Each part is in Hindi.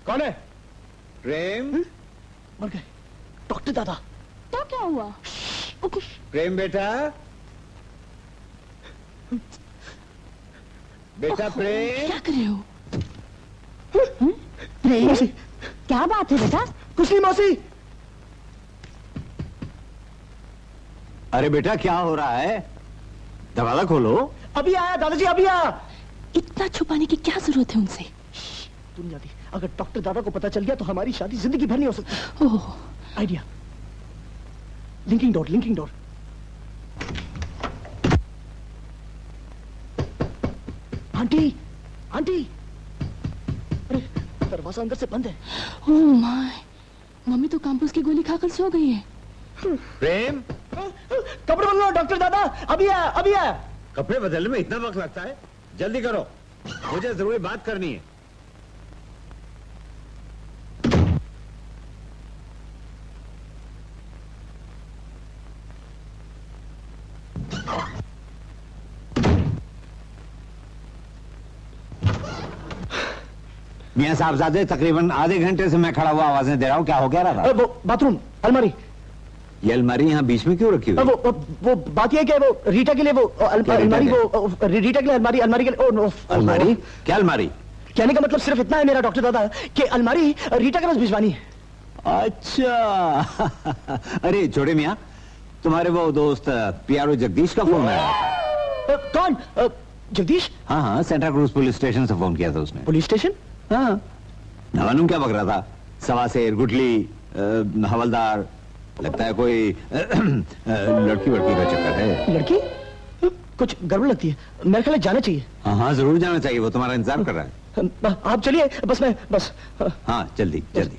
कौन है? प्रेम। मर गए डॉक्टर दादा। तो क्या हुआ? प्रेम बेटा, बेटा प्रेम। क्या कर रहे हो? प्रेम, क्या बात है बेटा? कुछ नहीं मौसी। अरे बेटा क्या हो रहा है? दरवाजा खोलो। अभी आया दादाजी, अभी आया। इतना छुपाने की क्या जरूरत है उनसे? दुनिया दी, अगर डॉक्टर दादा को पता चल गया तो हमारी शादी जिंदगी भर नहीं हो सकती। Oh, idea. Linking door, linking door. Aunty, aunty. अरे दरवाजा अंदर से बंद है। ओह माय, मम्मी तो कैंपस की गोली खाकर सो गई है। प्रेम, कपड़े बदलो डॉक्टर दादा, अभी आया, अभी आया। कपड़े बदलने में इतना वक्त लगता है? जल्दी करो, मुझे जरूरी बात करनी है। मियां साहबजादे, तकरीबन आधे घंटे से मैं खड़ा हुआ आवाजें दे रहा हूँ, क्या हो गया रहा? वो बाथरूम, अलमारी। ये अलमारी यहाँ बीच में क्यों रखी हुई? वो बात यह है कि वो रीटा के लिए वो अलमारी, वो रीटा के लिए अलमारी, अलमारी के लिए अलमारी? क्या अलमारी? कहने का मतलब सिर्फ इतना है मेरा डॉक्टर दादा कि अलमारी रीटा के पास भिजवानी है। अच्छा। अरे छोटे मियाँ, तुम्हारे वो दोस्त पियारो जगदीश का फोन आया। कौन? जगदीश? हाँ हाँ, सेंट्रा क्रूज पुलिस स्टेशन से फोन किया था उसने। Police station? हाँ, मालूम क्या बक रहा था? सवासेर, गुटली, हवलदार, लगता है कोई लड़की वड़की का चक्कर है। लड़की? कुछ गड़बड़ लगती है, मेरे ख्याल जाना चाहिए। हाँ हाँ जरूर जाना चाहिए, वो तुम्हारा इंतजार कर रहा है। आप चलिए, बस हाँ जल्दी जल्दी।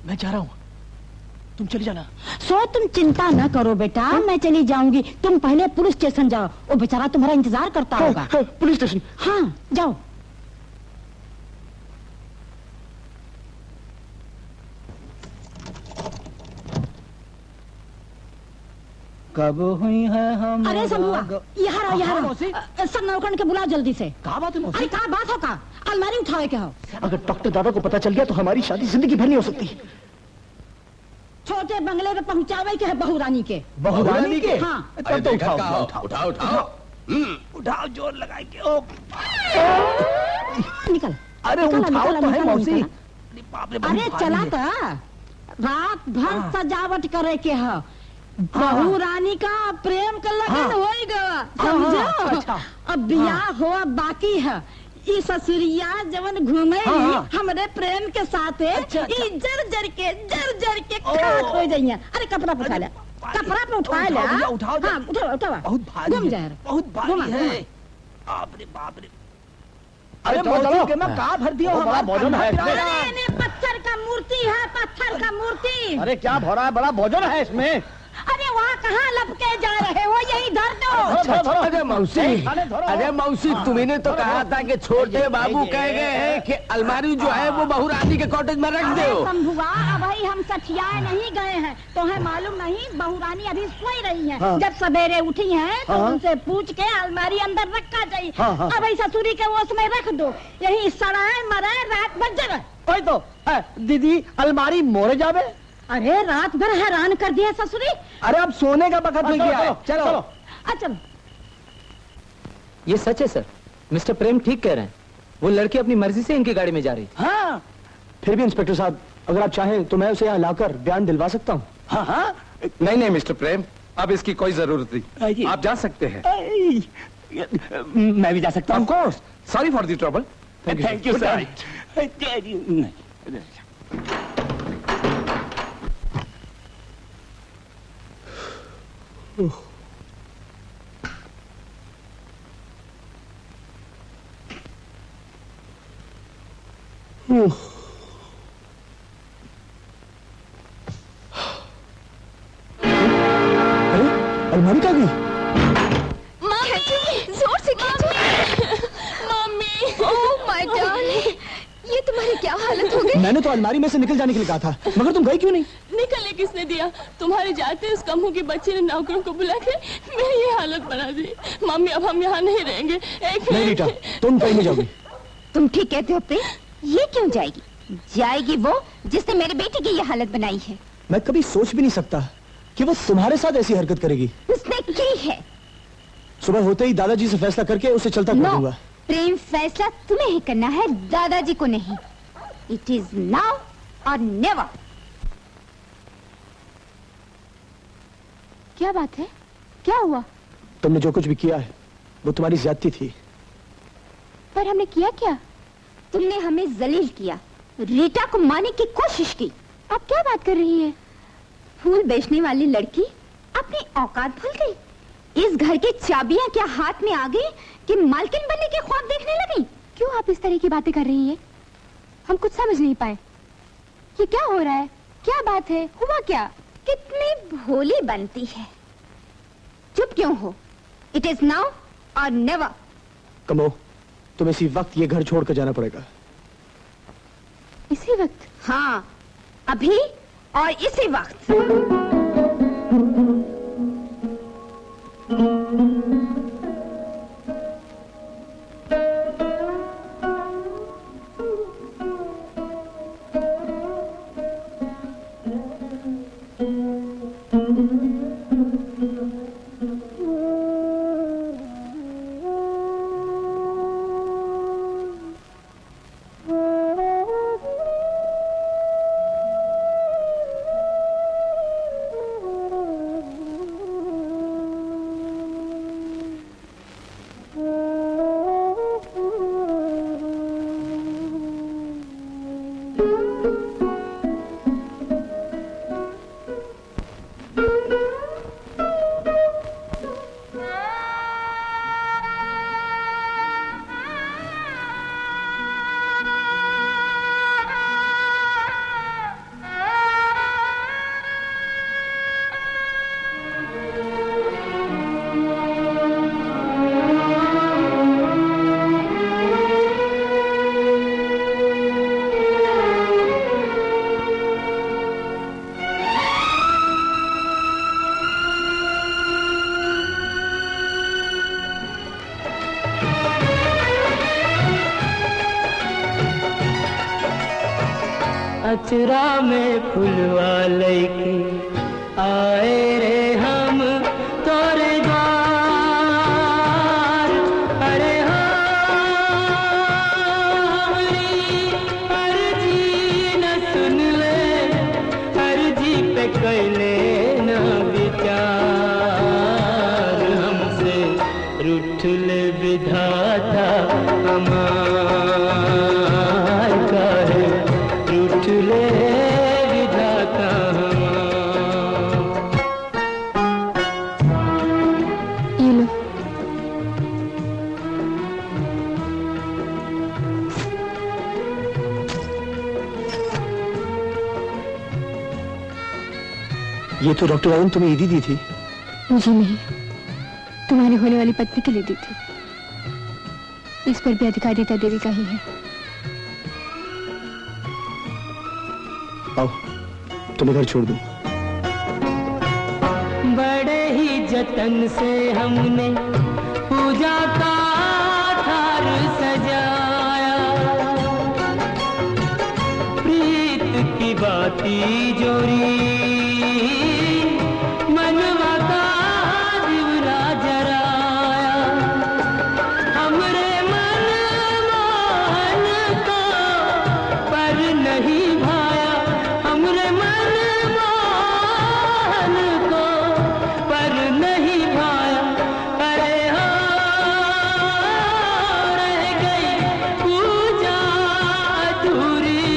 मैं जा रहा हूँ, तुम चली जाना। सो तुम चिंता न करो बेटा, मैं चली जाऊंगी। तुम पहले पुलिस स्टेशन जाओ, वो बेचारा तुम्हारा इंतजार करता होगा। Police station? हाँ जाओ। कब हुई है हम? अरे शंभुआ, यहाँ रहो, यहाँ रहो। सब नौकरन के बुलाओ जल्दी से। कहाँ बात है मौसी? अरे कहाँ बात हो? का अलमारी उठाओ के हो। अगर डॉक्टर दादा को पता चल गया तो हमारी शादी जिंदगी भर नहीं हो सकती। छोटे बंगले में पहुंचावे के है बहू रानी के। बहू रानी के? हाँ। तब तो उठाओ, उठाओ उठाओ। उठाओ, जोर लगाए के। निकल। अरे उठाओ तो है मौसी। अरे चला था, रात भर सजावट करे के है। बहू रानी का प्रेम का लगन होएगा, समझो? अब बियाह हो बाकी है। इस ससुरिया जवन घूमे हमारे प्रेम के साथ जर जर के खाक हो जाइए। अरे कपड़ा उठा ले, कपड़ा पे उठा ले। उठाओ, उठाओ। बहुत भारी घूम जाए, बहुत भारी है। बाप रे। अरे मौसी के मैं कहाँ भर दिया हूँ? भोजन है इसमें। अरे पत्थर का मूर्ति है, पत्थर का मूर्ति। अरे क्या भरा है, बड़ा भोजन है इसमें। अरे वहाँ कहाँ लपके जा रहे हो? यही धर दो। अरे मौसी, तुम्ही तो कहा था कि छोटे बाबू कह गए हैं कि अलमारी जो है वो बहू रानी के कॉटेज में रख दो। शंभुआ, अभी हम सठियाए नहीं गए हैं, तो है मालूम नहीं? बहू रानी अभी सोई रही हैं। जब सवेरे उठी हैं तो उनसे पूछ के अलमारी अंदर रखा चाहिए। अभी ससुरी के वो उसमें रख दो, यही सड़ाए मराए रात भर जगह। तो दीदी अलमारी मोरे जावे। अरे रात भर हैरान कर दिया ससुरी। अरे अब सोने का वक्त हो गया है, चलो। अच्छा ये सच है सर, मिस्टर प्रेम ठीक कह रहे हैं। वो लड़की अपनी मर्जी से इनकी गाड़ी में जा रही। हाँ, फिर भी इंस्पेक्टर साहब, अगर आप चाहें तो मैं उसे यहाँ लाकर बयान दिलवा सकता हूँ। हाँ, नहीं मिस्टर प्रेम, अब इसकी कोई जरूरत नहीं, आप जा सकते हैं। मैं भी जा सकता हूँ? Of course, sorry for the trouble. Thank you sir. अरे अलमारी कहाँ गई? मम्मी, जोर से खींचो। मम्मी, ओह माय डॉर्लिंग, ये तुम्हारी क्या हालत हालत हो गई। मैंने तो अलमारी में से निकल जाने के लिए कहा था, मगर तुम गई क्यों नहीं? निकलने किसने दिया? तुम्हारे जाते उस कम्मू के बच्चे ने नौकरों को बुला के मेरी ये हालत बना दी। मम्मी अब हम यहाँ नहीं रहेंगे। एक नहीं रीटा, तुम कहीं नहीं जाओगी। तुम ठीक कहते हो प्रेम, ये क्यों जाएगी? जाएगी वो जिसने मेरे बेटे की ये हालत बनाई है। मैं कभी सोच भी नहीं सकता कि वो तुम्हारे साथ ऐसी हरकत करेगी। उसने की है। सुबह होते ही दादाजी से फैसला करके उसे चलता कर नो, दूंगा। प्रेम फैसला तुम्हें ही करना है, दादाजी को नहीं। इट इज नाउ और नेवर। क्या बात है? क्या हुआ? तुमने जो कुछ भी किया है वो तुम्हारी ज्यादती थी। पर हमने किया क्या? तुमने हमें जलील किया, रीटा को मारने की कोशिश की। आप क्या बात कर रही है? फूल बेचने वाली लड़की अपनी औकात भूल गई। इस घर की चाबियां क्या हाथ में आ गई कि मालकिन बनने के ख्वाब देखने लगी? क्यों आप इस तरह की बातें कर रही है? हम कुछ समझ नहीं पाए। ये क्या हो रहा है? क्या बात है? हुआ क्या? कितनी भोली बनती है। चुप क्यों हो? इट इज नाउ और नेवर। कमो, तुम इसी वक्त ये घर छोड़कर जाना पड़ेगा। इसी वक्त? हाँ, अभी और इसी वक्त। अचरा में फुलवा लैके आए रे हम तोरे द्वार। अरे हमारी अर्जी न सुन ले, अर्जी पे कैले न विचार। हमसे रूठ ले विधाता हमार, काहे रूठ ले विधाता हमार। ये लो। ये तो डॉक्टर अरुण तुम्हें ईदी दी थी। मुझे नहीं, तुम्हारी होने वाली पत्नी के लिए दी थी। इस पर भी अधिकार रीता देवी का ही है। आओ, तुम्हें घर छोड़ दूं। बड़े ही जतन से हमने पूजा का थार सजाया, प्रीत की बाती जोरी, मनवा का दिवरा जराया। हमरे मन मोहन को पर नहीं भाया, हमरे मन मोहन को पर नहीं भाया। अरे हो रह गई पूजा अधूरी,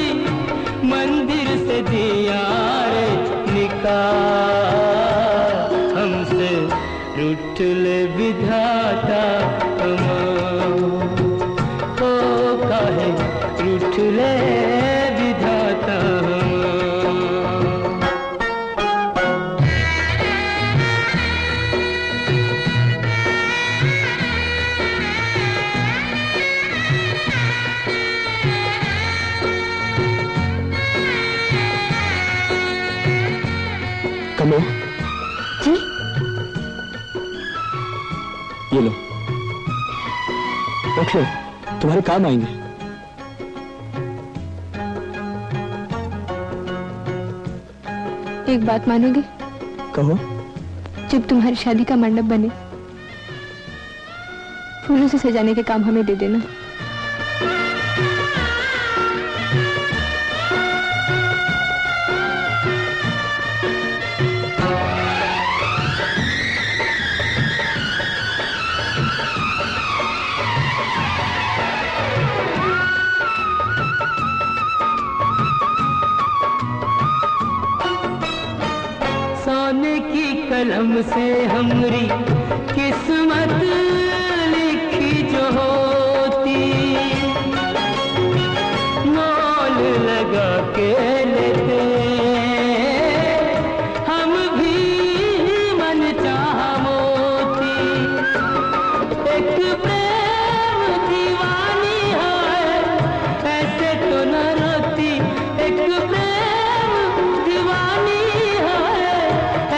मंदिर से दिया रे निकाल। हमसे रूठ ले विधाता हमार, ओ काहे रूठ ले विधाता हमार। ये लो, रख लो, तुम्हारे काम आएंगे। एक बात मानोगे? कहो। जब तुम्हारी शादी का मंडप बने, फूलों से सजाने के काम हमें दे देना। सोने की कलम से हमरी किस्मत लिखी जो होती, मोल लगा के लेते हम भी मन चाह मोती। एक प्रेम दीवानी है ऐसे तो न रोती, एक प्रेम दीवानी है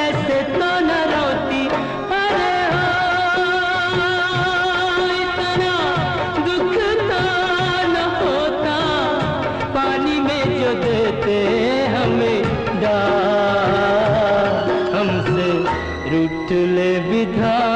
ऐसे तो न रोती। अरे हो इतना दुख तो न होता, पानी में जो देते हमें डाल, हमसे रूठ ले विधाता।